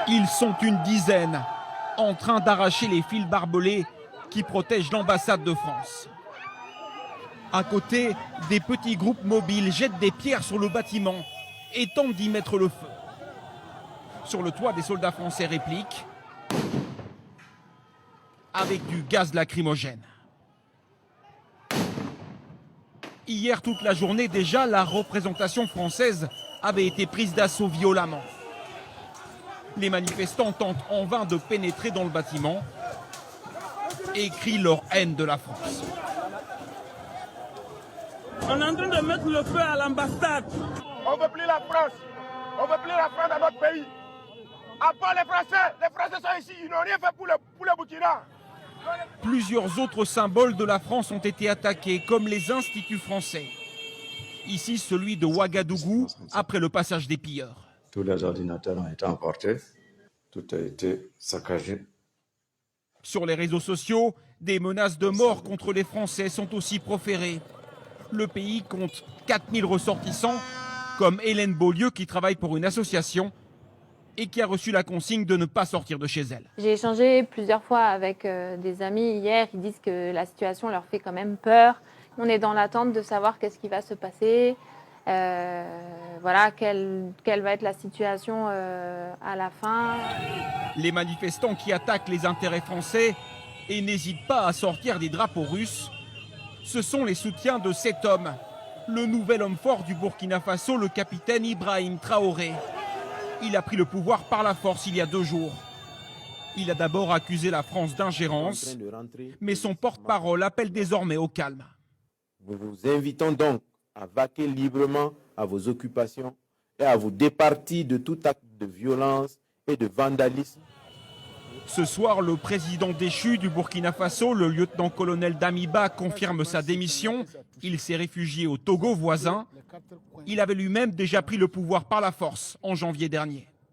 Ils sont une dizaine en train d'arracher les fils barbelés qui protègent l'ambassade de France. À côté, des petits groupes mobiles jettent des pierres sur le bâtiment et tentent d'y mettre le feu. Sur le toit, des soldats français répliquent avec du gaz lacrymogène. Hier, toute la journée déjà, la représentation française avait été prise d'assaut violemment. Les manifestants tentent en vain de pénétrer dans le bâtiment et crient leur haine de la France. On est en train de mettre le feu à l'ambassade. On ne veut plus la France. On ne veut plus la France dans notre pays. À part les Français sont ici, ils n'ont rien fait pour le Burkina. Plusieurs autres symboles de la France ont été attaqués, comme les instituts français. Ici, celui de Ouagadougou, après le passage des pilleurs. Tous les ordinateurs ont été emportés, tout a été saccagé. Sur les réseaux sociaux, des menaces de mort contre les Français sont aussi proférées. Le pays compte 4000 ressortissants, comme Hélène Beaulieu qui travaille pour une association et qui a reçu la consigne de ne pas sortir de chez elle. J'ai échangé plusieurs fois avec des amis hier. Ils disent que la situation leur fait quand même peur. On est dans l'attente de savoir qu'est-ce qui va se passer. Voilà, quelle va être la situation à la fin. Les manifestants qui attaquent les intérêts français et n'hésitent pas à sortir des drapeaux russes, ce sont les soutiens de cet homme, le nouvel homme fort du Burkina Faso, le capitaine Ibrahim Traoré. Il a pris le pouvoir par la force il y a 2 jours. Il a d'abord accusé la France d'ingérence, mais son porte-parole appelle désormais au calme. Nous vous invitons donc à vaquer librement à vos occupations et à vous départir de tout acte de violence et de vandalisme. Ce soir, le président déchu du Burkina Faso, le lieutenant-colonel Damiba, confirme sa démission. Il s'est réfugié au Togo voisin. Il avait lui-même déjà pris le pouvoir par la force en janvier dernier.